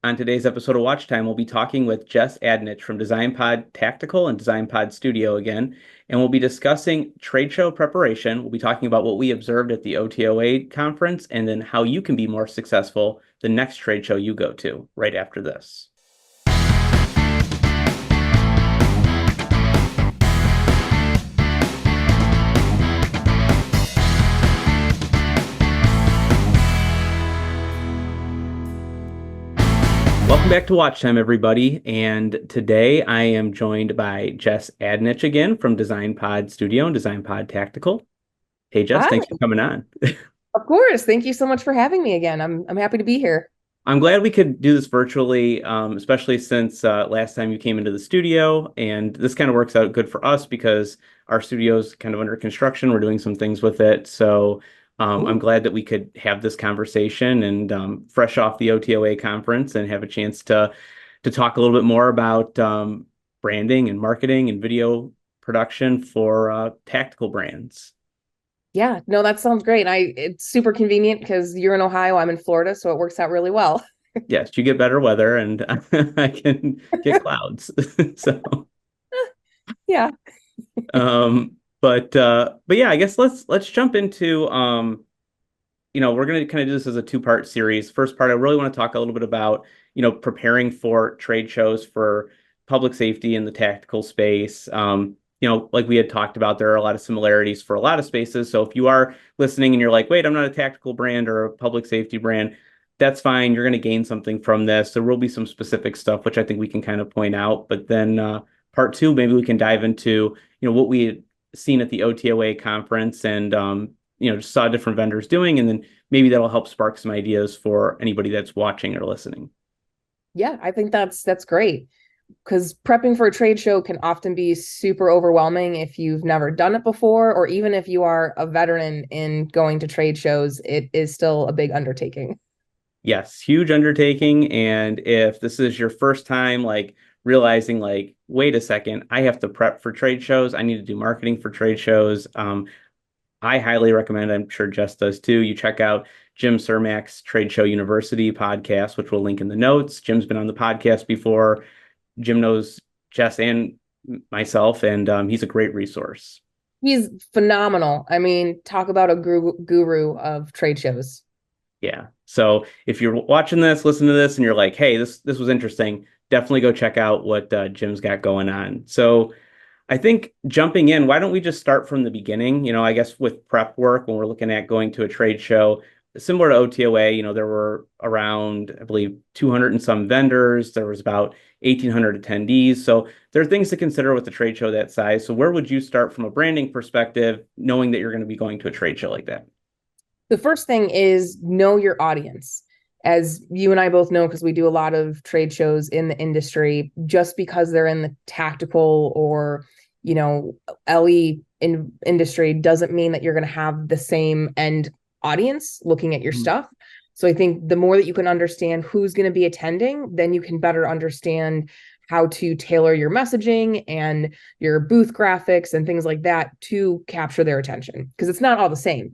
On today's episode of Watch Time, we'll be talking with Jess Adanich from DesignPod Tactical and DesignPod Studio again, and we'll be discussing trade show preparation. We'll be talking about what we observed at the OTOA conference and then how you can be more successful the next trade show you go to right after this. Welcome back to Watch Time, everybody. And today I am joined by Jess Adanich again from DesignPod Studio and DesignPod Tactical. Hey, Jess, Hi, thanks for coming on. of course. Thank you so much for having me again. I'm happy to be here. I'm glad we could do this virtually, especially since last time you came into the studio. And this kind of works out good for us because our studio is kind of under construction. We're doing some things with it. So I'm Ooh, glad that we could have this conversation and fresh off the OTOA conference and have a chance to talk a little bit more about branding and marketing and video production for tactical brands. yeah, no, that sounds great. It's super convenient because you're in Ohio, I'm in Florida, so it works out really well. Yes, you get better weather and I can get clouds. So Yeah. but yeah, I guess let's jump into we're going to kind of do this as a two-part series. First part, I really want to talk a little bit about, preparing for trade shows for public safety in the tactical space. Like we had talked about, there are a lot of similarities for a lot of spaces. So if you are listening and you're like, wait, I'm not a tactical brand or a public safety brand, that's fine. You're going to gain something from this. There will be some specific stuff, which I think we can kind of point out. But then part two, maybe we can dive into, what we had seen at the OTOA conference and, just saw different vendors doing, and then maybe that'll help spark some ideas for anybody that's watching or listening. Yeah, I think that's great because prepping for a trade show can often be super overwhelming if you've never done it before, or even if you are a veteran in going to trade shows, it is still a big undertaking. Yes, huge undertaking. And if this is your first time, like realizing like, wait a second, I have to prep for trade shows. I need to do marketing for trade shows. I highly recommend, I'm sure Jess does too, you check out Jim Cermak's Trade Show University podcast, which we'll link in the notes. Jim's been on the podcast before. Jim knows Jess and myself, and he's a great resource. He's phenomenal. I mean, talk about a guru of trade shows. Yeah. So if you're watching this, listen to this, and you're like, hey, this was interesting, definitely go check out what Jim's got going on. So I think jumping in, why don't we just start from the beginning? I guess with prep work, when we're looking at going to a trade show, similar to OTOA, there were around, I believe, 200 and some vendors. There was about 1,800 attendees. So there are things to consider with a trade show that size. So where would you start from a branding perspective, knowing that you're going to be going to a trade show like that? The first thing is know your audience. As you and I both know, because we do a lot of trade shows in the industry, just because they're in the tactical or, LE industry doesn't mean that you're going to have the same end audience looking at your Mhm. stuff. So I think the more that you can understand who's going to be attending, then you can better understand how to tailor your messaging and your booth graphics and things like that to capture their attention. Because it's not all the same.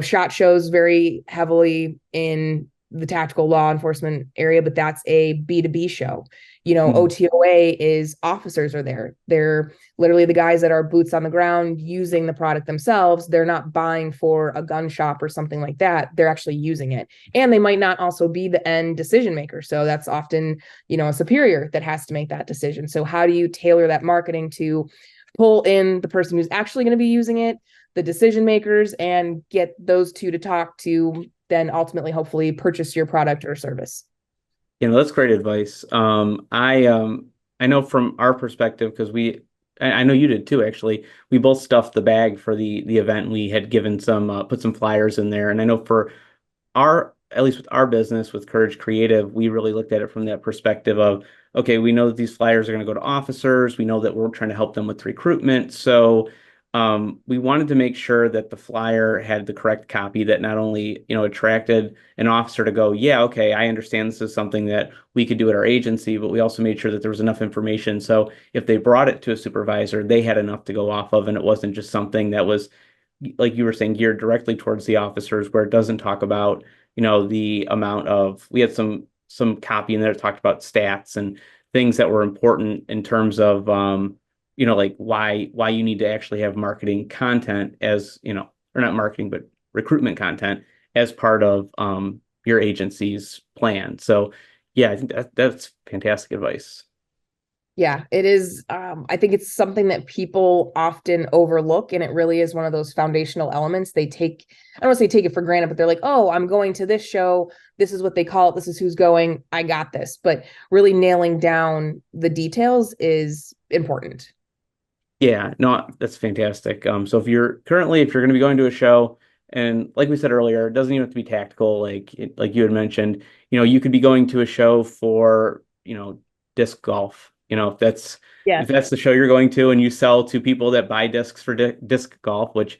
Shot shows very heavily in the tactical law enforcement area, but that's a B2B show. Mhm. OTOA is officers are there. They're literally the guys that are boots on the ground using the product themselves. They're not buying for a gun shop or something like that. They're actually using it. And they might not also be the end decision maker. So that's often, a superior that has to make that decision. So how do you tailor that marketing to pull in the person who's actually going to be using it, the decision makers, and get those two to talk to then ultimately hopefully purchase your product or service? That's great advice. I know from our perspective, because I know you did too, actually. We both stuffed the bag for the event. We had given put some flyers in there. And I know for at least with our business, with Courage Creative, we really looked at it from that perspective of, okay, we know that these flyers are going to go to officers. We know that we're trying to help them with recruitment. So we wanted to make sure that the flyer had the correct copy that not only, attracted an officer to go, yeah, okay, I understand this is something that we could do at our agency, but we also made sure that there was enough information. So if they brought it to a supervisor, they had enough to go off of, and it wasn't just something that was, like you were saying, geared directly towards the officers, where it doesn't talk about, the amount of, we had some some copy in there that talked about stats and things that were important in terms of like why you need to actually have marketing content as, or not marketing, but recruitment content as part of your agency's plan. So yeah, I think that's fantastic advice. Yeah, it is. I think it's something that people often overlook, and it really is one of those foundational elements. I don't want to say take it for granted, but they're like, oh, I'm going to this show. This is what they call it. This is who's going. I got this. But really nailing down the details is important. Yeah, no, that's fantastic. So if you're going to be going to a show, and like we said earlier, it doesn't even have to be tactical, like you had mentioned, you could be going to a show for, disc golf. If Yes. that's the show you're going to, and you sell to people that buy discs for disc golf, which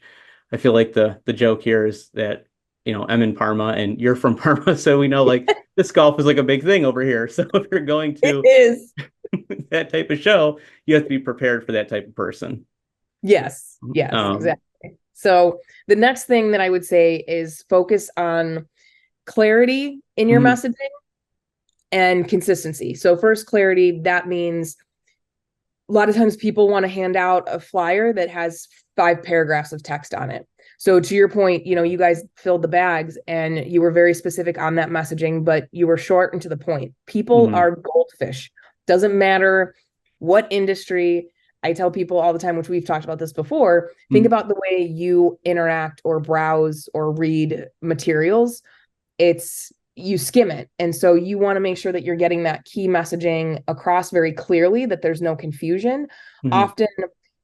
I feel like the joke here is that, I'm in Parma and you're from Parma, so we know like disc golf is like a big thing over here. So if you're going It to is. that type of show, you have to be prepared for that type of person. Yes. Yes, Um, exactly. So the next thing that I would say is focus on clarity in your mhm, messaging and consistency. So first, clarity, that means a lot of times people want to hand out a flyer that has 5 paragraphs of text on it. So to your point, you guys filled the bags and you were very specific on that messaging, but you were short and to the point. People mhm, are goldfish. Doesn't matter what industry. I tell people all the time, which we've talked about this before, think mhm, about the way you interact or browse or read materials. It's you skim it. And so you want to make sure that you're getting that key messaging across very clearly, that there's no confusion. mhm. Often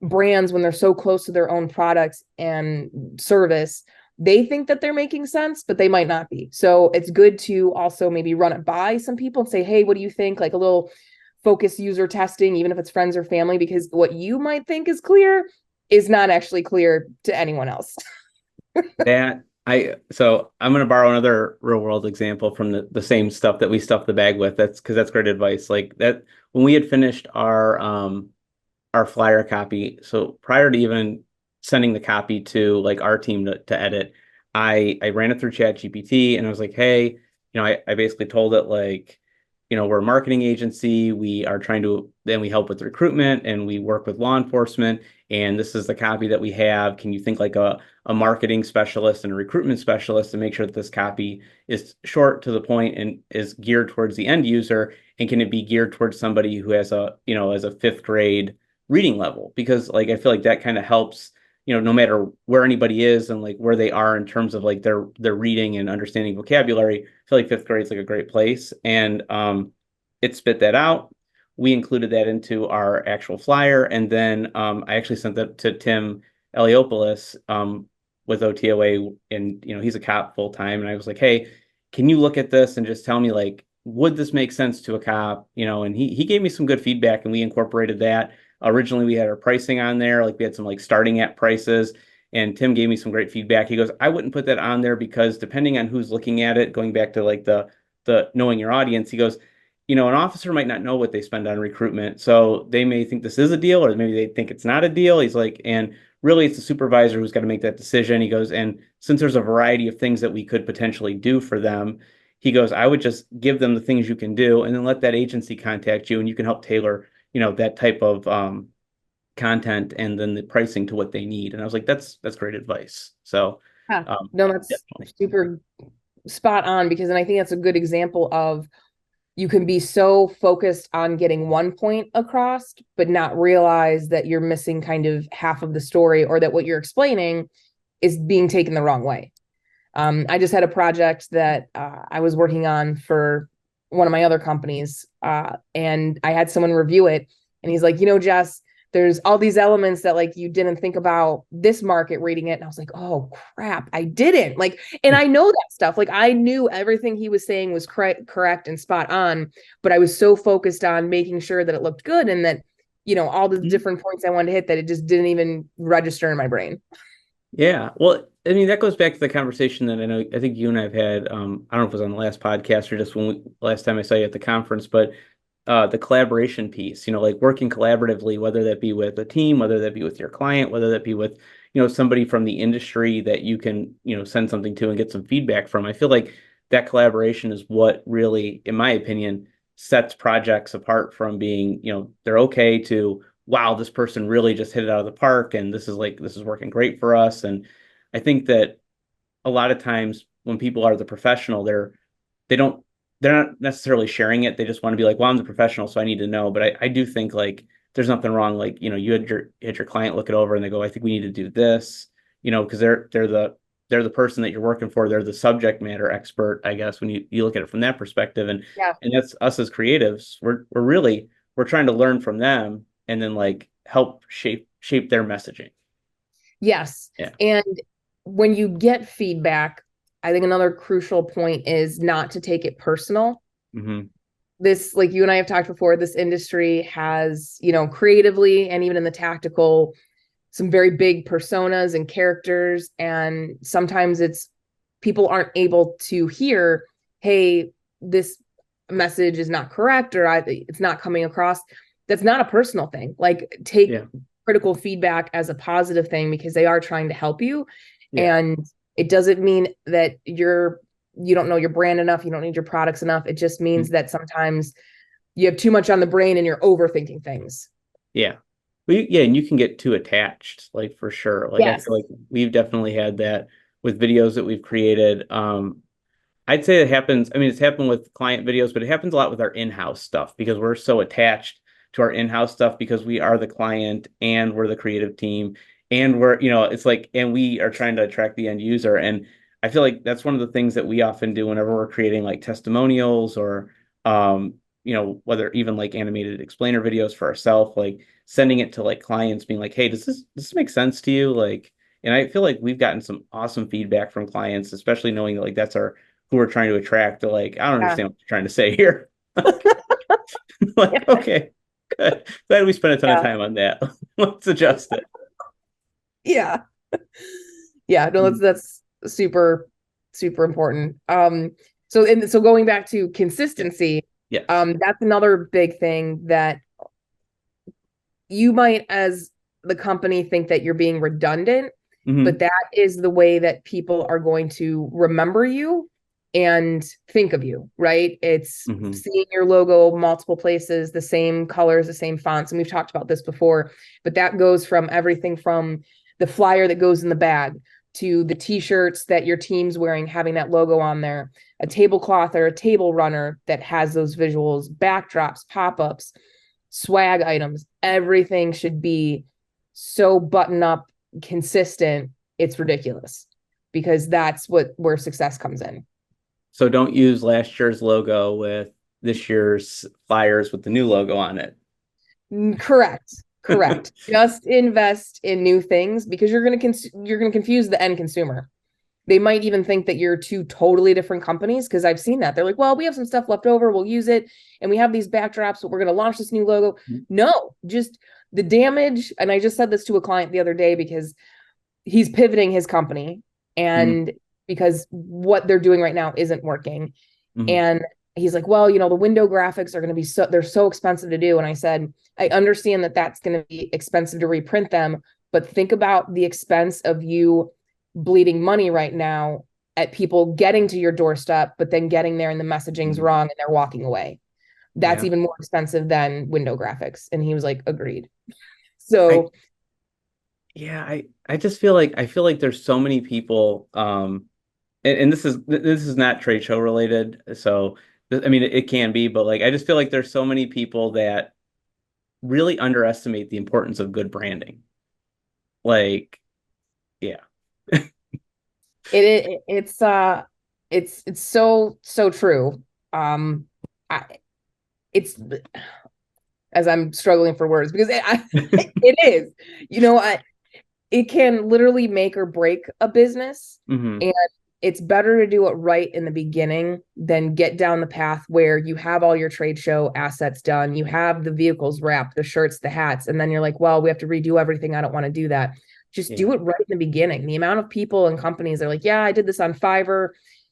brands, when they're so close to their own products and service, they think that they're making sense, but they might not be. So it's good to also maybe run it by some people and say, hey, what do you think? Like a little focus user testing, even if it's friends or family, because what you might think is clear is not actually clear to anyone else. So I'm going to borrow another real world example from the same stuff that we stuffed the bag with. That's because that's great advice. Like that, when we had finished our flyer copy. So prior to even sending the copy to like our team to edit, I ran it through Chat GPT and I was like, hey, I basically told it like, we're a marketing agency. We are trying to, then we help with recruitment and we work with law enforcement. And this is the copy that we have. Can you think like a marketing specialist and a recruitment specialist to make sure that this copy is short to the point and is geared towards the end user? And can it be geared towards somebody who has as a fifth grade reading level? Because like I feel like that kind of helps, no matter where anybody is and like where they are in terms of like their reading and understanding vocabulary. I feel like fifth grade is like a great place. And it spit that out. We included that into our actual flyer. And then I actually sent that to Tim Eliopoulos with OTOA, and he's a cop full time. And I was like, hey, can you look at this and just tell me like, would this make sense to a cop? And he gave me some good feedback and we incorporated that. Originally, we had our pricing on there, like we had some like starting at prices, and Tim gave me some great feedback. He goes, I wouldn't put that on there because depending on who's looking at it, going back to like the knowing your audience, he goes, an officer might not know what they spend on recruitment, so they may think this is a deal, or maybe they think it's not a deal. He's like, and really, it's the supervisor who's got to make that decision. He goes, and since there's a variety of things that we could potentially do for them, he goes, I would just give them the things you can do, and then let that agency contact you, and you can help tailor that type of content and then the pricing to what they need. And I was like, that's great advice. So Yeah. um, No, that's definitely. super spot on because then I think that's a good example of you can be so focused on getting one point across, but not realize that you're missing kind of half of the story or that what you're explaining is being taken the wrong way. I just had a project that I was working on for one of my other companies, and I had someone review it, and he's like, Jess, there's all these elements that like you didn't think about this market reading it, and I was like, oh crap, I didn't like, and I know that stuff. Like I knew everything he was saying was correct and spot on, but I was so focused on making sure that it looked good and that all the Mhm. different points I wanted to hit that it just didn't even register in my brain. Yeah. Well, I mean, that goes back to the conversation that I think you and I've had. I don't know if it was on the last podcast or just last time I saw you at the conference, but the collaboration piece, like working collaboratively, whether that be with a team, whether that be with your client, whether that be with, somebody from the industry that you can, send something to and get some feedback from. I feel like that collaboration is what really, in my opinion, sets projects apart from being, they're okay to, wow, this person really just hit it out of the park and this is working great for us. And I think that a lot of times when people are the professional, they don't they're not necessarily sharing it. They just want to be like, well, I'm the professional, so I need to know. But I do think like there's nothing wrong. Like, you had your client look it over and they go, I think we need to do this, because they're the person that you're working for. They're the subject matter expert, I guess, when you look at it from that perspective. Yeah. And that's us as creatives. We're trying to learn from them and then like help shape their messaging. Yes. Yeah. And when you get feedback, I think another crucial point is not to take it personal. Mm-hmm. This, like you and I have talked before, this industry has, creatively and even in the tactical, some very big personas and characters. And sometimes people aren't able to hear, hey, this message is not correct or it's not coming across. That's not a personal thing. Like, take Yeah. critical feedback as a positive thing because they are trying to help you. Yeah. And it doesn't mean that you don't know your brand enough, you don't need your products enough. It just means that sometimes you have too much on the brain and you're overthinking things. Yeah. Yeah, and you can get too attached, like for sure. Like I Yes. feel like we've definitely had that with videos that we've created. I'd say it happens. I mean, it's happened with client videos, but it happens a lot with our in-house stuff because we're so attached to our in-house stuff because we are the client and we're the creative team and it's like, and we are trying to attract the end user. And I feel like that's one of the things that we often do whenever we're creating like testimonials or, whether even like animated explainer videos for ourselves, like sending it to like clients being like, hey, does this make sense to you? Like, and I feel like we've gotten some awesome feedback from clients, especially knowing that like that's who we're trying to attract. They're like, I don't Yeah. understand what you're trying to say here. Like, okay, good. Glad we spent a ton of Yeah. time on that. Let's adjust it. Yeah. Yeah. No, Mm. that's super, super important. So going back to Yeah. consistency, Yes. that's another big thing that you might, as the company, think that you're being redundant, but Hmm. that is the way that people are going to remember you and think of you, right? It's Hmm. seeing your logo multiple places, the same colors, the same fonts. And we've talked about this before, but that goes from everything from the flyer that goes in the bag to the t-shirts that your team's wearing, having that logo on there, a tablecloth or a table runner that has those visuals, backdrops, pop-ups, swag items. Everything should be so button up, consistent. It's ridiculous because that's where success comes in. So don't use last year's logo with this year's flyers with the new logo on it. Correct. Correct. Just invest in new things because you're going to confuse the end consumer. They might even think that you're two totally different companies because I've seen that. They're like, well, we have some stuff left over. We'll use it. And we have these backdrops, but we're going to launch this new logo. No, just the damage. And I just said this to a client the other day because he's pivoting his company Mm-hmm. and because what they're doing right now isn't working. Mm-hmm. And he's like, well, the window graphics are going to be they're so expensive to do. And I said, I understand that that's going to be expensive to reprint them, but think about the expense of you bleeding money right now at people getting to your doorstep, but then getting there and the messaging's Mm-hmm. wrong and they're walking away. That's Yeah. even more expensive than window graphics. And he was like, agreed. I So yeah, I feel like there's so many people and this is not trade show related. So I mean it can be, but like I just feel like there's so many people that really underestimate the importance of good branding. Like, yeah. it's so true. Um I, it's as I'm struggling for words because it is, it can literally make or break a business. Hmm. And it's better to do it right in the beginning than get down the path where you have all your trade show assets done, you have the vehicles wrapped, the shirts, the hats, and then you're like, well, we have to redo everything. I don't want to do that. Just Yeah. do it right in the beginning. The amount of people and companies are like, yeah, I did this on Fiverr.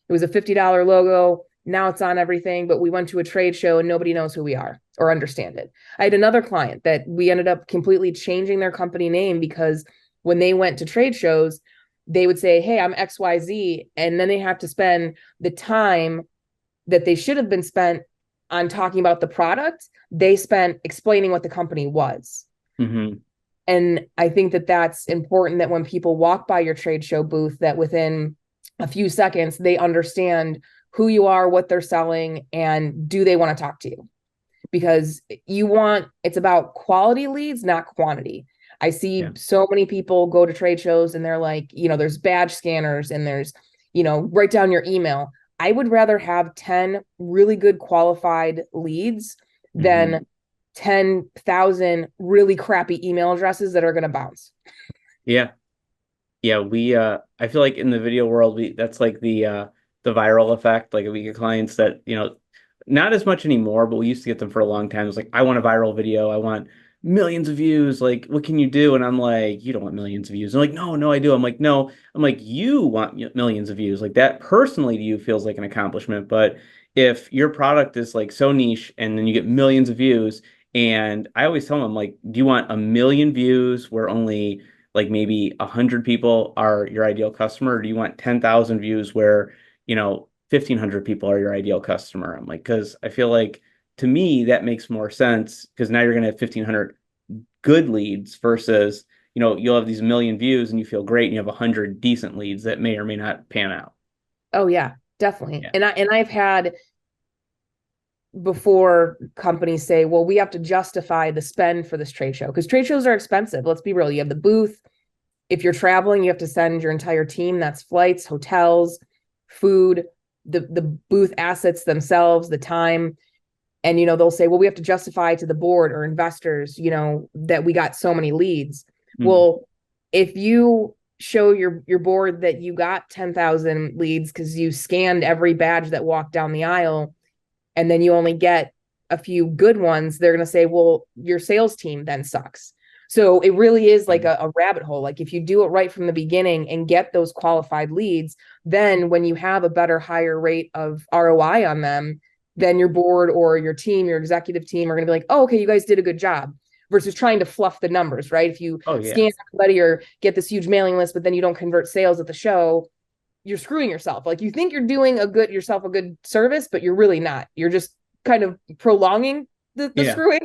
It was a $50 logo. Now it's on everything, but we went to a trade show and nobody knows who we are or understand it. I had another client that we ended up completely changing their company name because when they went to trade shows, they would say, hey, I'm XYZ. And then they have to spend the time that they should have been spent on talking about the product, they spent explaining what the company was. Mm-hmm. And I think that that's important, that when people walk by your trade show booth, that within a few seconds, they understand who you are, what they're selling, and do they want to talk to you? Because it's about quality leads, not quantity. I see Yeah. so many people go to trade shows and they're like, there's badge scanners and there's, write down your email. I would rather have 10 really good qualified leads Mm-hmm. than 10,000 really crappy email addresses that are going to bounce. Yeah. Yeah, we I feel like in the video world we that's like the viral effect. Like we get clients that, not as much anymore, but we used to get them for a long time. It's like, I want a viral video, I want millions of views. Like, what can you do? And I'm like, you don't want millions of views. They're like, no, no, I do. I'm like, no. I'm like, you want millions of views. Like that personally to you feels like an accomplishment. But if your product is like so niche and then you get millions of views, and I always tell them, like, do you want a million views where only like maybe 100 people are your ideal customer, or do you want 10,000 views where 1,500 people are your ideal customer? I'm like, because I feel like to me that makes more sense, because now you're going to have 1,500 good leads versus you'll have these million views and you feel great and you have 100 decent leads that may or may not pan out. Oh yeah, definitely. Yeah. And I've had before companies say, well, we have to justify the spend for this trade show, because trade shows are expensive. Let's be real. You have the booth. If you're traveling, you have to send your entire team. That's flights, hotels, food, the booth assets themselves, the time. And, they'll say, well, we have to justify to the board or investors, that we got so many leads. Mm. Well, if you show your board that you got 10,000 leads because you scanned every badge that walked down the aisle, and then you only get a few good ones, they're going to say, well, your sales team then sucks. So it really is like a rabbit hole. Like if you do it right from the beginning and get those qualified leads, then when you have a better, higher rate of ROI on them, then your board or your team, your executive team are going to be like, oh, okay, you guys did a good job, versus trying to fluff the numbers, right? If you Oh yeah. scan everybody or get this huge mailing list, but then you don't convert sales at the show, you're screwing yourself. Like you think you're doing yourself a good service, but you're really not. You're just kind of prolonging the Yeah. screwing.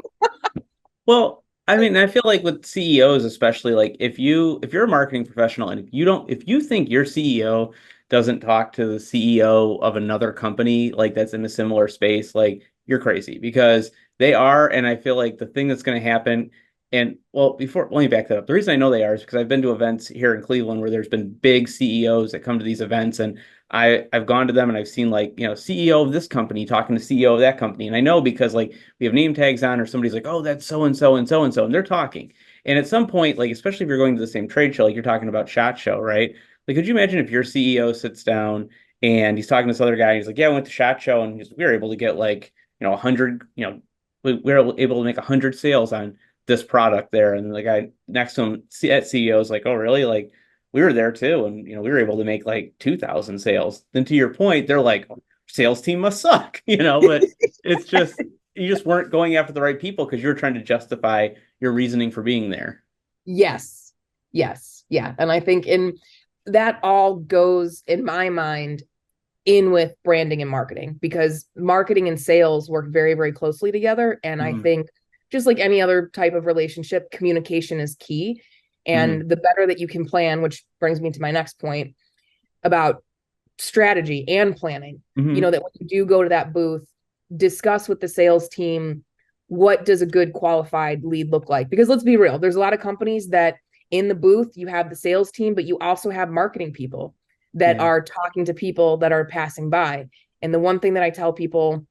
Well, I mean, I feel like with CEOs, especially, like if you're a marketing professional and if you think your CEO doesn't talk to the CEO of another company like that's in a similar space, like you're crazy, because they are. And I feel like the thing that's going to happen, and well, before let me back that up. The reason I know they are is because I've been to events here in Cleveland where there's been big CEOs that come to these events, and I've gone to them and I've seen, like, CEO of this company talking to CEO of that company. And I know because, like, we have name tags on, or somebody's like, oh, that's so and so and so and so, and they're talking. And at some point, like, especially if you're going to the same trade show, like you're talking about SHOT Show, right? Like, could you imagine if your CEO sits down and he's talking to this other guy, and he's like, yeah, I went to SHOT Show and we were able to get, like, 100, we were able to make 100 sales on this product there. And the guy next to him at CEO is like, oh, really? Like, we were there too, and we were able to make like 2,000 sales. Then to your point, they're like, sales team must suck, but it's just, you just weren't going after the right people because you were trying to justify your reasoning for being there. Yes. Yes. Yeah. And I think that all goes in my mind in with branding and marketing, because marketing and sales work very, very closely together. And I Mm-hmm. think just like any other type of relationship, communication is key. Mm-hmm. And the better that you can plan, which brings me to my next point about strategy and planning, Mm-hmm. that when you do go to that booth, discuss with the sales team, what does a good qualified lead look like? Because let's be real, there's a lot of companies that in the booth, you have the sales team, but you also have marketing people that Yeah. are talking to people that are passing by. And the one thing that I tell people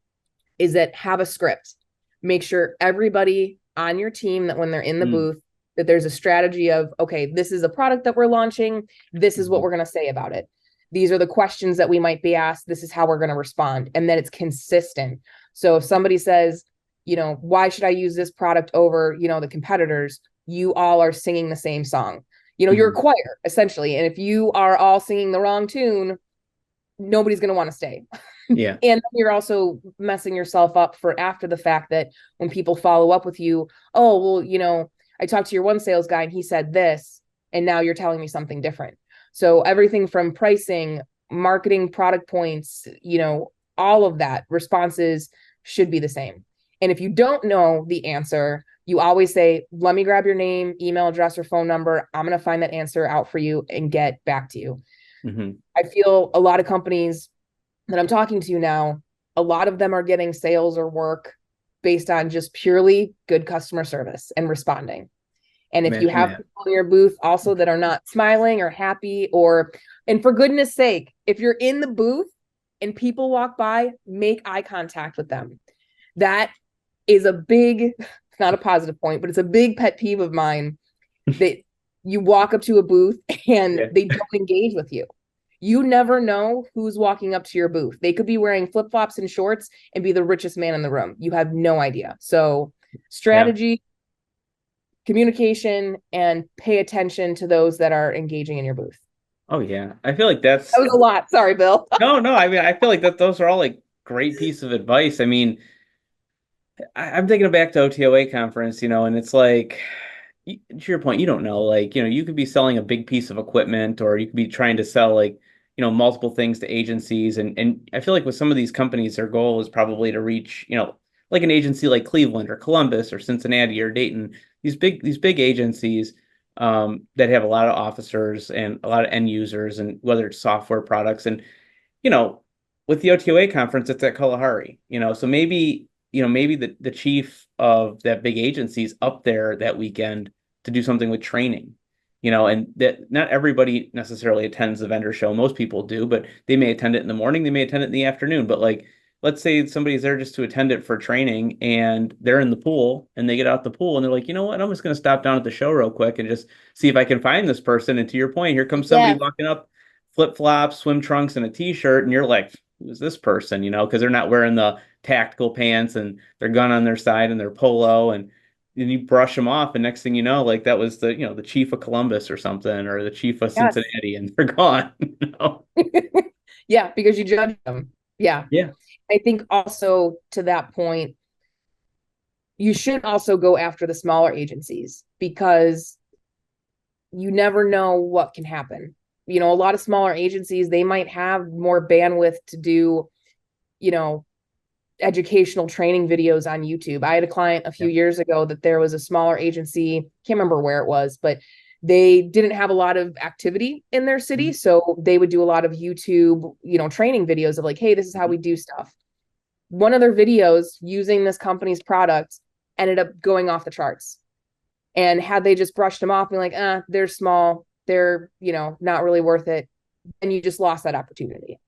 is that have a script. Make sure everybody on your team, that when they're in the Mm-hmm. booth, that there's a strategy of, okay, this is a product that we're launching. This is what we're going to say about it. These are the questions that we might be asked. This is how we're going to respond. And then it's consistent. So if somebody says, why should I use this product over, the competitors? You all are singing the same song. You're a Mm-hmm. choir essentially. And if you are all singing the wrong tune, nobody's going to want to stay. Yeah. And you're also messing yourself up for after the fact, that when people follow up with you, oh, well, I talked to your one sales guy and he said this, and now you're telling me something different. So everything from pricing, marketing, product points, all of that, responses should be the same. And if you don't know the answer, you always say, let me grab your name, email address, or phone number. I'm going to find that answer out for you and get back to you. Mm-hmm. I feel a lot of companies that I'm talking to now, a lot of them are getting sales or work based on just purely good customer service and responding. And if you Imagine have that. people in your booth also that are not smiling or happy, and for goodness sake, if you're in the booth and people walk by, make eye contact with them. That is a big, it's not a positive point, but it's a big pet peeve of mine that you walk up to a booth and Yeah. they don't engage with you. You never know who's walking up to your booth. They could be wearing flip-flops and shorts and be the richest man in the room. You have no idea. So, Yeah. strategy, communication, and pay attention to those that are engaging in your booth. Oh yeah. I feel like That that's was a lot. Sorry, Bill. no, no. I mean, I feel like that those are all like great piece of advice. I mean, I'm thinking back to OTOA conference, and it's like, to your point, you don't know. Like, you could be selling a big piece of equipment, or you could be trying to sell like, multiple things to agencies. And I feel like with some of these companies, their goal is probably to reach, like an agency like Cleveland or Columbus or Cincinnati or Dayton, these big agencies that have a lot of officers and a lot of end users, and whether it's software products. And you know, with the OTOA conference, it's at Kalahari, so maybe the chief of that big agency is up there that weekend to do something with training, and that not everybody necessarily attends the vendor show. Most people do, but they may attend it in the morning, they may attend it in the afternoon. But like, let's say somebody's there just to attend it for training and they're in the pool and they get out the pool and they're like, you know what, I'm just going to stop down at the show real quick and just see if I can find this person. And to your point, here comes somebody Yeah. walking up, flip-flops, swim trunks, and a t-shirt, and you're like, who's this person? Because they're not wearing the tactical pants and their gun on their side and their polo, and then you brush them off, and next thing you know, like that was the chief of Columbus or something, or the chief of Yes. Cincinnati, and they're gone. Yeah, because you judge them. Yeah. Yeah. I think also to that point, you should also go after the smaller agencies because you never know what can happen. A lot of smaller agencies, they might have more bandwidth to do, you know, educational training videos on YouTube. I had a client a few Yeah. years ago that there was a smaller agency, can't remember where it was, but they didn't have a lot of activity in their city. So they would do a lot of YouTube, training videos of like, hey, this is how we do stuff. One of their videos using this company's product ended up going off the charts. And had they just brushed them off and like, they're small, they're, not really worth it, and you just lost that opportunity.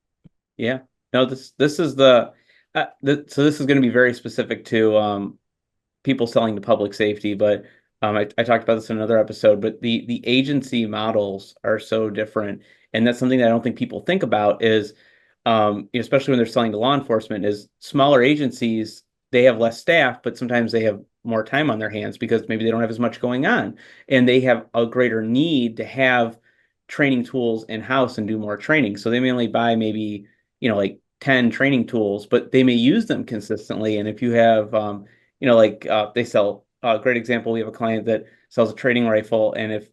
Yeah. No, this is so this is going to be very specific to people selling to public safety, but I talked about this in another episode, but the agency models are so different. And that's something that I don't think people think about is, especially when they're selling to law enforcement, is smaller agencies, they have less staff, but sometimes they have more time on their hands because maybe they don't have as much going on. And they have a greater need to have training tools in-house and do more training. So they may only buy maybe, like 10 training tools, but they may use them consistently. And if you have, they sell a great example. We have a client that sells a training rifle, and if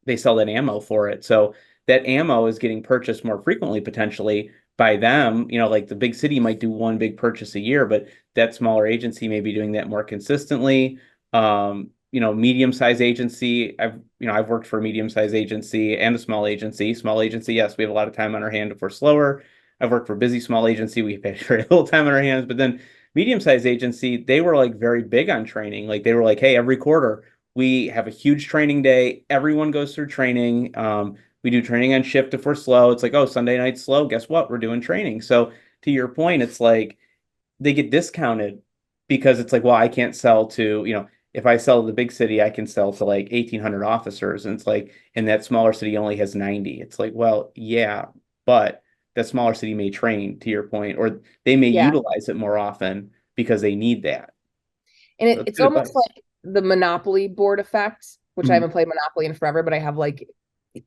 they sell that ammo for it, so that ammo is getting purchased more frequently potentially by them. Like the big city might do one big purchase a year, but that smaller agency may be doing that more consistently. Medium-sized agency. I've worked for a medium-sized agency and a small agency. Small agency, yes, we have a lot of time on our hand if we're slower. I've worked for a busy small agency. We've had very little time on our hands, but then medium-sized agency, they were like very big on training. Like they were like, hey, every quarter we have a huge training day. Everyone goes through training. We do training on shift if we're slow. It's like, oh, Sunday night's slow. Guess what? We're doing training. So to your point, it's like they get discounted because it's like, well, I can't sell to, if I sell to the big city, I can sell to like 1,800 officers. And it's like, and that smaller city only has 90. It's like, well, yeah, but that smaller city may train, to your point, or they may Yeah. utilize it more often because they need that. And So that's it's good almost advice. like the Monopoly board effect, which I Mhm. haven't played Monopoly in forever, but I have like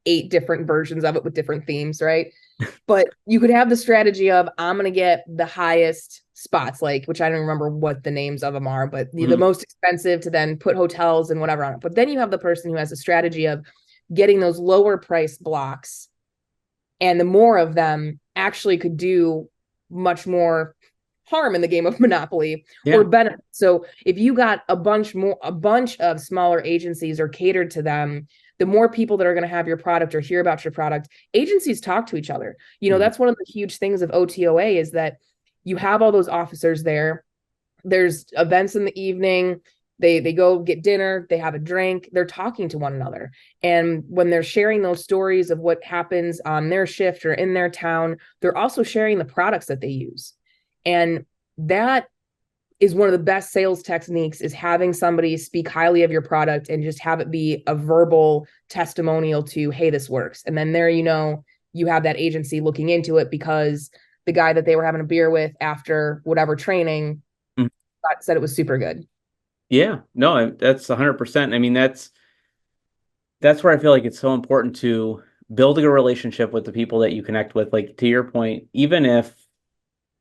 8 different versions of it with different themes, right? But you could have the strategy of I'm gonna get the highest spots, like which I don't remember what the names of them are, but the Mhm. most expensive to then put hotels and whatever on it. But then you have the person who has a strategy of getting those lower price blocks And the more of them actually could do much more harm in the game of Monopoly or Yeah. benefit. So if you got a bunch of smaller agencies or catered to them, the more people that are going to have your product or hear about your product, agencies talk to each other. Mhm. That's one of the huge things of OTOA is that you have all those officers there. There's events in the evening. They go get dinner, they have a drink, they're talking to one another. And when they're sharing those stories of what happens on their shift or in their town, they're also sharing the products that they use. And that is one of the best sales techniques, is having somebody speak highly of your product and just have it be a verbal testimonial to, hey, this works. And then there, you have that agency looking into it because the guy that they were having a beer with after whatever training Mhm. said it was super good. Yeah, no, that's 100%. I mean, that's where I feel like it's so important to building a relationship with the people that you connect with. Like to your point, even if,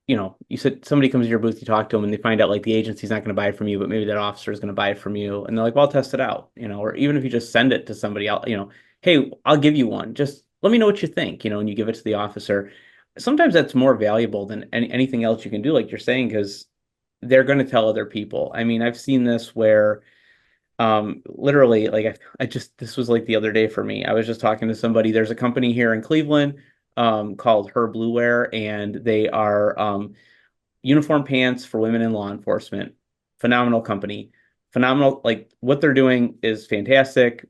you said somebody comes to your booth, you talk to them and they find out like the agency's not going to buy it from you, but maybe that officer is going to buy it from you. And they're like, well, I'll test it out, or even if you just send it to somebody else, hey, I'll give you one. Just let me know what you think, and you give it to the officer. Sometimes that's more valuable than anything else you can do, like you're saying, because they're going to tell other people. I mean, I've seen this where literally, like I just this was like the other day for me. I was just talking to somebody. There's a company here in Cleveland called Her Blueware, and they are uniform pants for women in law enforcement. Phenomenal company. Phenomenal. Like what they're doing is fantastic.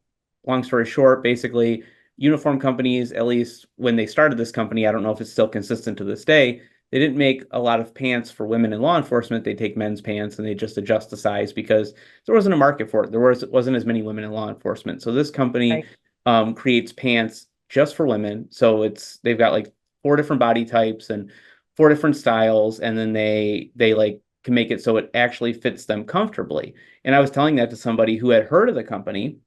Long story short, basically, uniform companies, at least when they started this company, I don't know if it's still consistent to this day. They didn't make a lot of pants for women in law enforcement. They take men's pants and they just adjust the size because there wasn't a market for it. Wasn't as many women in law enforcement. So this company Right. creates pants just for women. So they've got like four different body types and four different styles, and then they like can make it so it actually fits them comfortably. And I was telling that to somebody who had heard of the company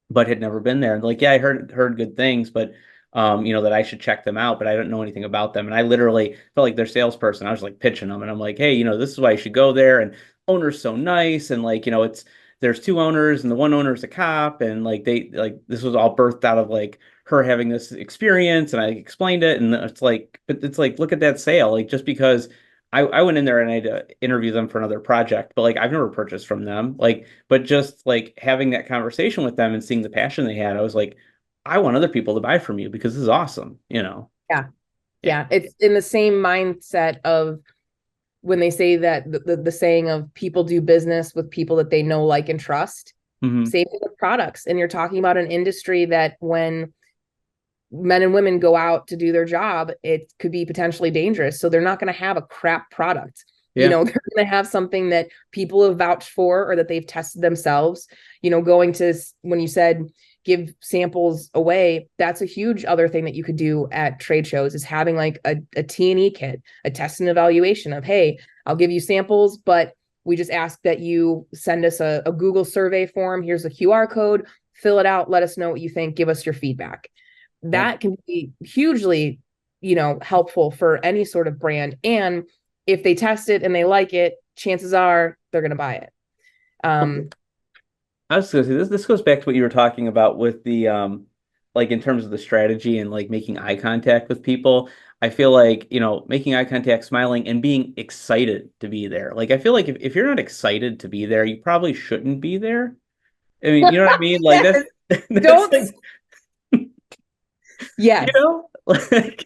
but had never been there. And like, yeah, I heard good things, but that I should check them out, but I don't know anything about them. And I literally felt like their salesperson. I was like pitching them, and I'm like, hey, this is why you should go there. And owner's so nice, and like, it's there's two owners, and the one owner is a cop, and like this was all birthed out of like her having this experience, and I explained it, and but it's like, look at that sale, like just because. I went in there and I had to interview them for another project, but like I've never purchased from them. Like, but just like having that conversation with them and seeing the passion they had, I was like, I want other people to buy from you because this is awesome. Yeah. Yeah. Yeah. It's in the same mindset of when they say that the saying of people do business with people that they know, like, and trust. Hmm. Same with products. And you're talking about an industry that when men and women go out to do their job, it could be potentially dangerous. So they're not going to have a crap product. Yeah. They're going to have something that people have vouched for or that they've tested themselves. Going to, when you said give samples away, that's a huge other thing that you could do at trade shows, is having like a T&E kit, a test and evaluation of, hey, I'll give you samples, but we just ask that you send us a Google survey form. Here's a QR code, fill it out, let us know what you think, give us your feedback. Yeah. That can be hugely, helpful for any sort of brand. And if they test it and they like it, chances are they're going to buy it. Um, I was gonna say this goes back to what you were talking about with the like in terms of the strategy and like making eye contact with people. I feel like, making eye contact, smiling, and being excited to be there. Like I feel like if you're not excited to be there, you probably shouldn't be there. I mean, you know what I mean? Like yes, that's that's don't, like you yes, know like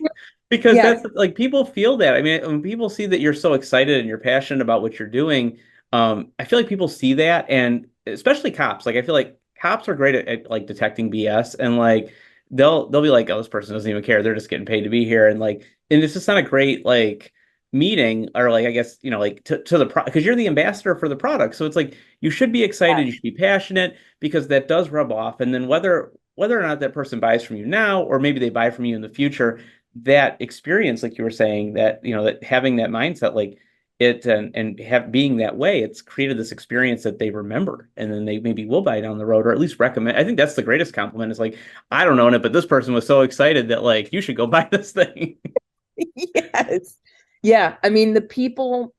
because yes, that's like people feel that. I mean, when people see that you're so excited and you're passionate about what you're doing, I feel like people see that, and especially cops. Like I feel like cops are great at like detecting BS, and like they'll be like, oh, this person doesn't even care, they're just getting paid to be here, and it's just not a great like meeting, or like I guess like to the pro, because you're the ambassador for the product, so it's like you should be excited, you yes, should be passionate, because that does rub off. And then whether or not that person buys from you now, or maybe they buy from you in the future, that experience, like you were saying, that that having that mindset, like it and have being that way, it's created this experience that they remember, and then they maybe will buy down the road, or at least recommend. I think that's the greatest compliment, is like, I don't own it, but this person was so excited that like you should go buy this thing. yes. Yeah. I mean, the people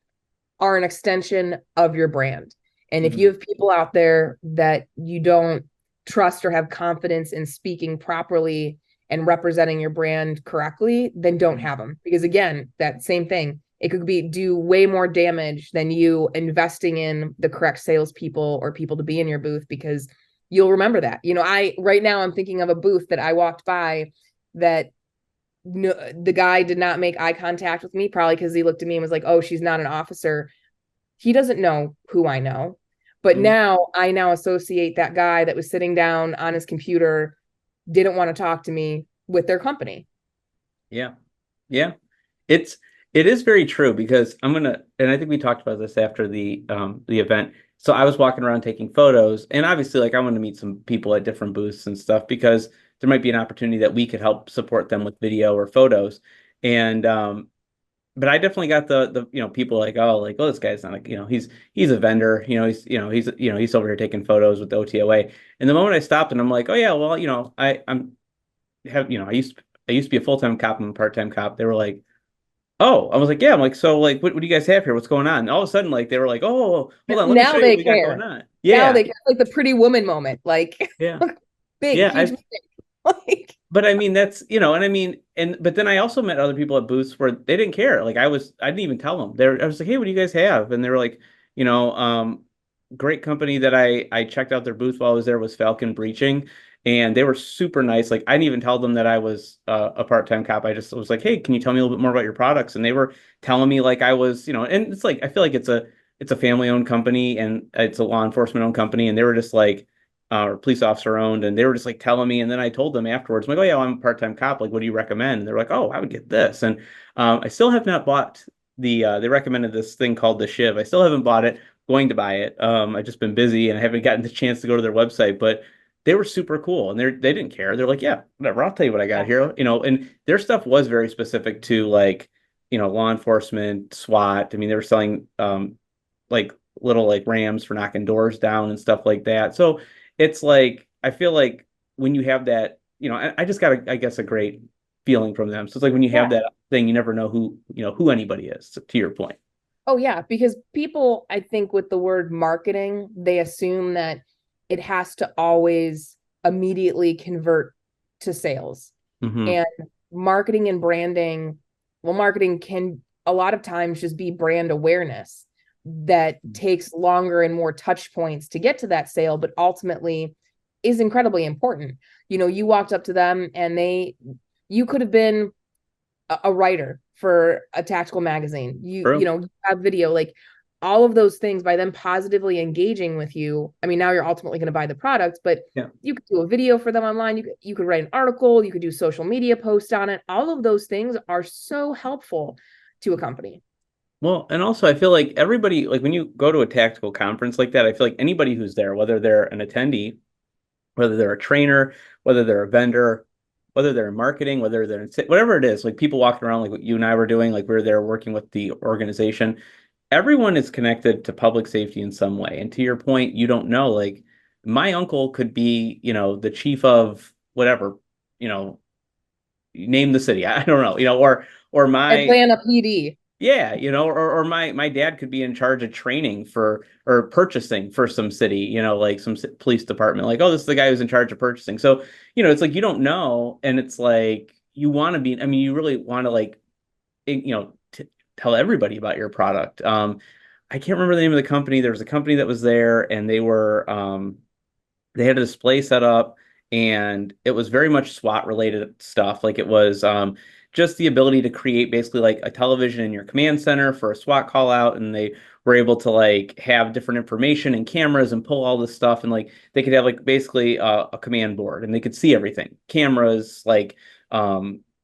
are an extension of your brand. And if you Mhm. have people out there that you don't trust or have confidence in speaking properly and representing your brand correctly, then don't have them. Because again, that same thing, it could be do way more damage than you investing in the correct salespeople or people to be in your booth, because you'll remember that. I right now I'm thinking of a booth that I walked by that no, the guy did not make eye contact with me, probably because he looked at me and was like, "Oh, she's not an officer." He doesn't know who I know. But Mhm. now I now associate that guy that was sitting down on his computer, didn't want to talk to me, with their company. Yeah. Yeah. It's it is very true because and I think we talked about this after the event. So I was walking around taking photos, and obviously like I want to meet some people at different booths and stuff because there might be an opportunity that we could help support them with video or photos. And but I definitely got the people like, oh, this guy's not like, he's a vendor, he's over here taking photos with the OTOA. And the moment I stopped and I'm like, oh yeah, well, I'm have I used to be a full-time cop and a part-time cop. They were like, oh, I was like, yeah. I'm like, so like, what do you guys have here? What's going on? And all of a sudden, like, they were like, oh, hold on, let me show Now you what they we got going care. on. Now Yeah, they care, like the Pretty Woman moment, like yeah, big, yeah. huge mistake. Like, But I mean, that's, and I mean, but then I also met other people at booths where they didn't care. Like I didn't even tell them. I was like, hey, what do you guys have? And they were like, you know, um, great company that I checked out their booth while I was there was Falcon Breaching, and they were super nice. Like I didn't even tell them that I was a part-time cop. I just was like, hey, can you tell me a little bit more about your products? And they were telling me like I was, and it's like I feel like it's a family-owned company and it's a law enforcement-owned company, and they were just like or police officer owned, and they were just like telling me, and then I told them afterwards, I'm like, oh yeah, well, I'm a part-time cop. Like, what do you recommend? And they're like, oh, I would get this, and I still have not bought they recommended this thing called the Shiv. I still haven't bought it. Going to buy it. I've just been busy and I haven't gotten the chance to go to their website, but they were super cool and they didn't care. They're like, yeah, whatever. I'll tell you what I got here. And their stuff was very specific to like, law enforcement, SWAT. I mean, they were selling like little like rams for knocking doors down and stuff like that. So it's like I feel like when you have that, I just got I guess a great feeling from them. So it's like when you have yeah. that thing, you never know who anybody is, to your point. Oh yeah, because people, I think with the word marketing, they assume that it has to always immediately convert to sales. Hmm. And marketing and branding, well, marketing can a lot of times just be brand awareness that takes longer and more touch points to get to that sale, but ultimately is incredibly important. You walked up to them and you could have been a writer for a tactical magazine. You True. know, you have video, like all of those things, by them positively engaging with you. I mean, now you're ultimately going to buy the product, but Yeah. you could do a video for them online. You could write an article, you could do social media posts on it. All of those things are so helpful to a company. Well, and also I feel like everybody, like when you go to a tactical conference like that, I feel like anybody who's there, whether they're an attendee, whether they're a trainer, whether they're a vendor, whether they're in marketing, whether they're in, whatever it is, like people walking around like what you and I were doing, like we were there working with the organization, everyone is connected to public safety in some way. And to your point, you don't know, like my uncle could be, the chief of whatever, you know, name the city. I don't know, or my Atlanta PD. yeah, or my dad could be in charge of training for or purchasing for some city, like some police department. Like, oh, this is the guy who's in charge of purchasing. So, it's like you don't know, and it's like you want to be. I mean, you really want to like, tell everybody about your product. I can't remember the name of the company. There was a company that was there, and they had a display set up and it was very much SWAT related stuff. Like it was just the ability to create basically like a television in your command center for a SWAT call out. And they were able to like have different information and cameras and pull all this stuff. And like they could have like basically a command board and they could see everything, cameras, like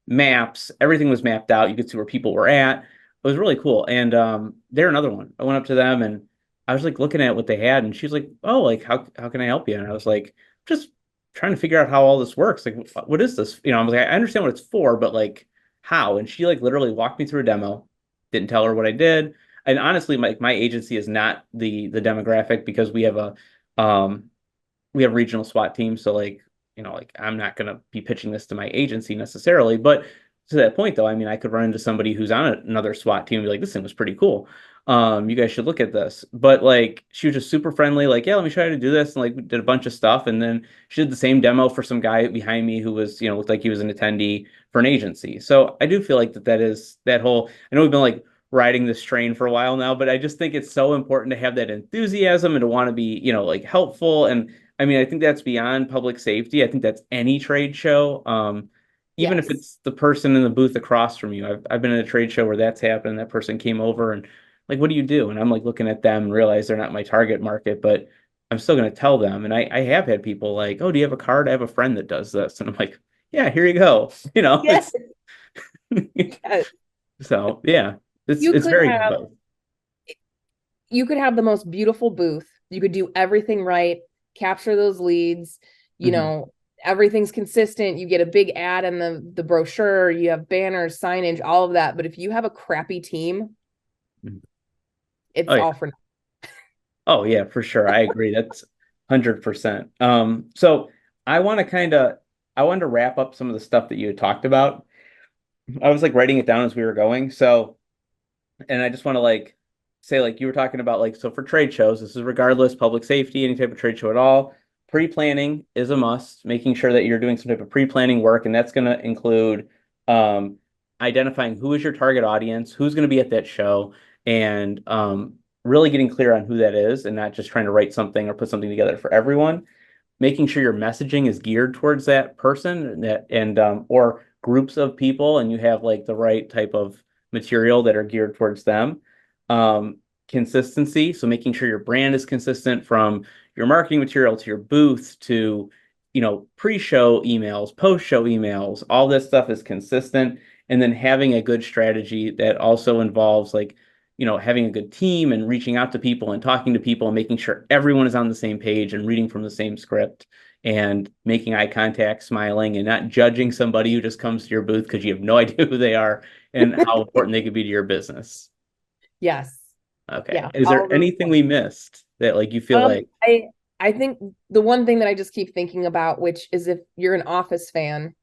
maps, everything was mapped out. You could see where people were at. It was really cool. And they're another one. I went up to them and I was like looking at what they had, and she's like, "Oh, like how can I help you?" And I was like, "Just trying to figure out how all this works. Like, what is this?" I was like, "I understand what it's for, but like, how?" And she like literally walked me through a demo. Didn't tell her what I did. And honestly, my agency is not the demographic because um we have regional SWAT teams. So like, like I'm not gonna be pitching this to my agency necessarily, but to that point though, I mean, I could run into somebody who's on another SWAT team and be like, this thing was pretty cool. You guys should look at this. But like, she was just super friendly, like, yeah, let me try to do this. And like, we did a bunch of stuff. And then she did the same demo for some guy behind me who was, looked like he was an attendee for an agency. So I do feel like that is that whole, I know we've been like riding this train for a while now, but I just think it's so important to have that enthusiasm and to want to be, like helpful. And I mean, I think that's beyond public safety. I think that's any trade show. Even if Yes. it's the person in the booth across from you. I've been at a trade show where that's happened. That person came over and like, what do you do? And I'm like looking at them and realize they're not my target market, but I'm still going to tell them. And I have had people like, oh, do you have a card? I have a friend that does this. And I'm like, yeah, here you go. Yes. It's Yes. so yeah, it's You it's could very good have advice. you could have the most beautiful booth. You could do everything right, capture those leads, you Mhm. know, everything's consistent. You get a big ad in the brochure, you have banners, signage, all of that. But if you have a crappy team, Mhm. Oh it's yeah. all for nothing. Oh yeah, for sure. I agree. That's 100%. So I want to kind of I wanted to wrap up some of the stuff that you had talked about. I was like writing it down as we were going. So, and I just want to like say like you were talking about like so for trade shows, this is regardless public safety, any type of trade show at all. Pre-planning is a must, making sure that you're doing some type of pre-planning work, and that's going to include um, identifying who is your target audience, who's going to be at that show, and really getting clear on who that is, and not just trying to write something or put something together for everyone, making sure your messaging is geared towards that person and or groups of people and you have like the right type of material that are geared towards them. um, Consistency, so making sure your brand is consistent from your marketing material to your booth to pre-show emails, post-show emails, all this stuff is consistent. And then having a good strategy that also involves like having a good team and reaching out to people and talking to people and making sure everyone is on the same page and reading from the same script and making eye contact, smiling, and not judging somebody who just comes to your booth because you have no idea who they are and how important they could be to your business. Yes. Okay. Yeah. Is All there of those anything points. we missed that like you feel like I think the one thing that I just keep thinking about, which is if you're an Office fan,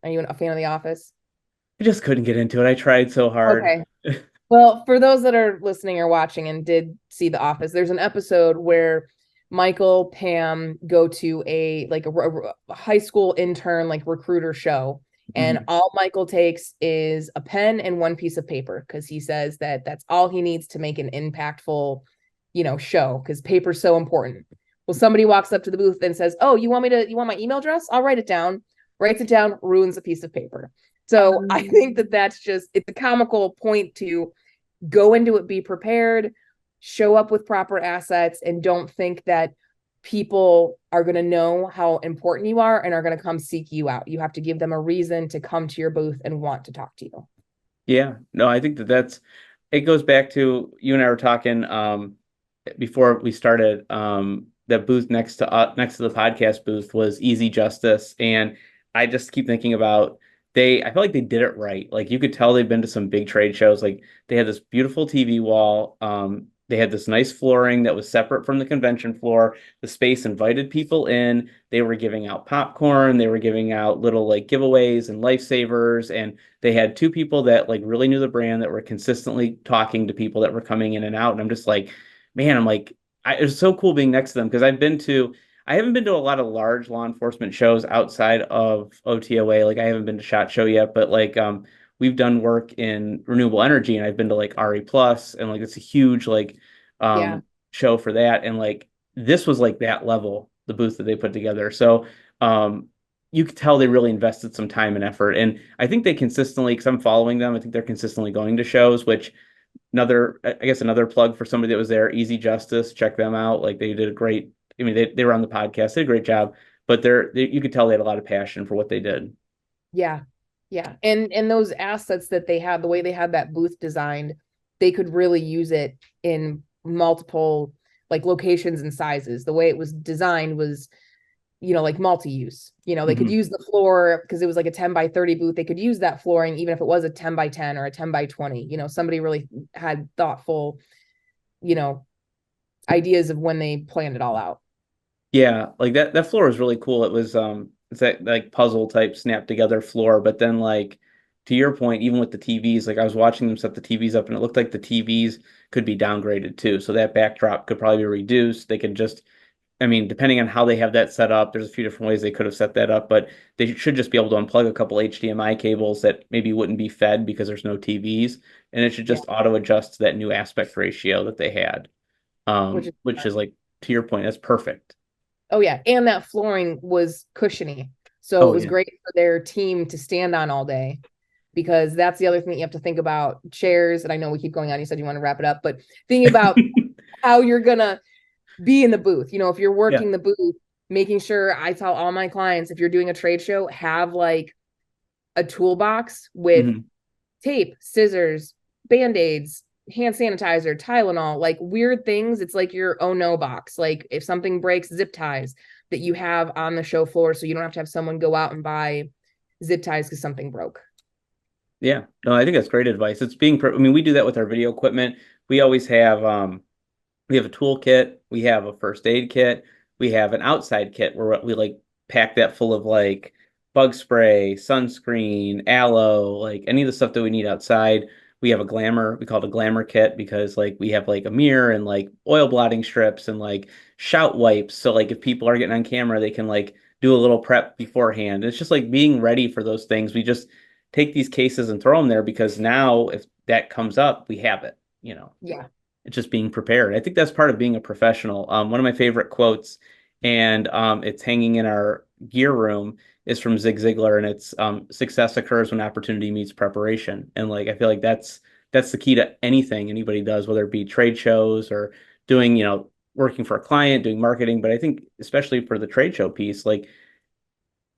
are you a fan of The Office? I just couldn't get into it? I tried so hard. Okay. Well, for those that are listening or watching and did see The Office, there's an episode where Michael, Pam go to a high school intern like recruiter show, and Mhm. all Michael takes is a pen and one piece of paper because he says that that's all he needs to make an impactful, show because paper's so important. Well, somebody walks up to the booth and says, "Oh, you want my email address? I'll write it down." Writes it down, ruins a piece of paper. So I think that that's just it's a comical point to go into it, be prepared, show up with proper assets, and don't think that people are going to know how important you are and are going to come seek you out. You have to give them a reason to come to your booth and want to talk to you. Yeah, no, I think that's it goes back to you and I were talking before we started that booth next to the podcast booth was Easy Justice, and I just keep thinking about I feel like they did it right. Like you could tell they've been to some big trade shows. Like they had this beautiful TV wall. They had this nice flooring that was separate from the convention floor. The space invited people in. They were giving out popcorn. They were giving out little like giveaways and lifesavers, and they had two people that like really knew the brand that were consistently talking to people that were coming in and out. And I'm just like, man, it was so cool being next to them because I haven't been to a lot of large law enforcement shows outside of OTOA. Like I haven't been to SHOT Show yet, but like we've done work in renewable energy and I've been to like RE Plus and like it's a huge like Yeah. um show for that. And like this was like that level, the booth that they put together. So you could tell they really invested some time and effort. And I think they consistently, because I'm following them, I think they're consistently going to shows, which I guess another plug for somebody that was there, Easy Justice, check them out. Like they did a great, I mean, they were on the podcast, they did a great job, but you could tell they had a lot of passion for what they did. Yeah. Yeah. And those assets that they had, the way they had that booth designed, they could really use it in multiple like locations and sizes. The way it was designed was like multi-use. They could Mhm. use the floor because it was like a 10 by 30 booth. They could use that flooring even if it was a 10 by 10 or a 10 by 20. Somebody really had thoughtful, you know, ideas of when they planned it all out. Yeah, like that floor was really cool. It's that like puzzle type snap together floor, but then like to your point, even with the TVs, like I was watching them set the TVs up and it looked like the TVs could be downgraded too. So that backdrop could probably be reduced. They could just, I mean, depending on how they have that set up, there's a few different ways they could have set that up, but they should just be able to unplug a couple HDMI cables that maybe wouldn't be fed because there's no TVs, and it should Yeah, just auto adjust to that new aspect ratio that they had. which is Which is like to your point, that's perfect. oh yeah, and that flooring was cushiony. So it Oh was yeah. great for their team to stand on all day because that's the other thing that you have to think about chairs. And I know we keep going on. You said you want to wrap it up, but thinking about how you're gonna be in the booth. You know, if you're Yeah. working the booth, making sure I tell all my clients if you're doing a trade show, have like a toolbox with Hmm. tape, scissors, band-aids, hand sanitizer, Tylenol, like weird things. It's like your oh no box. Like if something breaks, zip ties that you have on the show floor so you don't have to have someone go out and buy zip ties because something broke. Yeah. No, I think that's great advice. It's being, I mean, we do that with our video equipment. We always have, we have a toolkit, we have a first aid kit, we have an outside kit where we like pack that full of like bug spray, sunscreen, aloe, like any of the stuff that we need outside. We have a glamour, we call it a glamour kit because like we have like a mirror and like oil blotting strips and like shout wipes. So like if people are getting on camera, they can like do a little prep beforehand. It's just like being ready for those things. We just take these cases and throw them there because now if that comes up, we have it, you know. Yeah. It's just being prepared. I think that's part of being a professional. One of my favorite quotes, and it's hanging in our gear room, is from Zig Ziglar, and it's success occurs when opportunity meets preparation. And like I feel like that's the key to anything anybody does, whether it be trade shows or doing, you know, working for a client, doing marketing. But I think especially for the trade show piece, like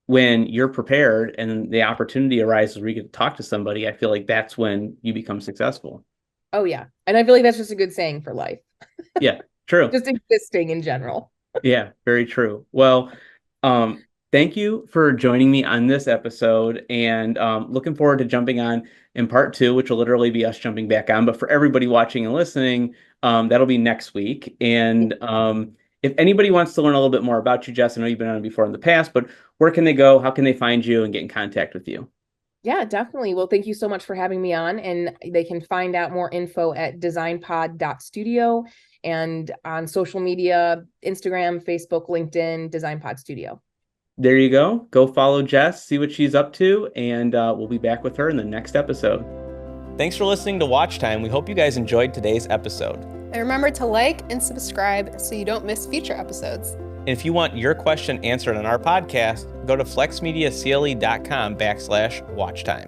when you're prepared and the opportunity arises where you get to talk to somebody, I feel like that's when you become successful. Oh yeah. And I feel like that's just a good saying for life, Yeah, true. just existing in general. Yeah, very true. Well, thank you for joining me on this episode, and looking forward to jumping on in part two, which will literally be us jumping back on. But for everybody watching and listening, that'll be next week. And if anybody wants to learn a little bit more about you, Jess, I know you've been on before in the past, but where can they go? How can they find you and get in contact with you? Yeah, definitely. Well, thank you so much for having me on. And they can find out more info at DesignPod Studio and on social media, Instagram, Facebook, LinkedIn, DesignPod Studio. There you go. Go follow Jess, see what she's up to, and we'll be back with her in the next episode. Thanks for listening to Watch Time. We hope you guys enjoyed today's episode. And remember to like and subscribe so you don't miss future episodes. And if you want your question answered on our podcast, go to flexmediacle.com/watchtime.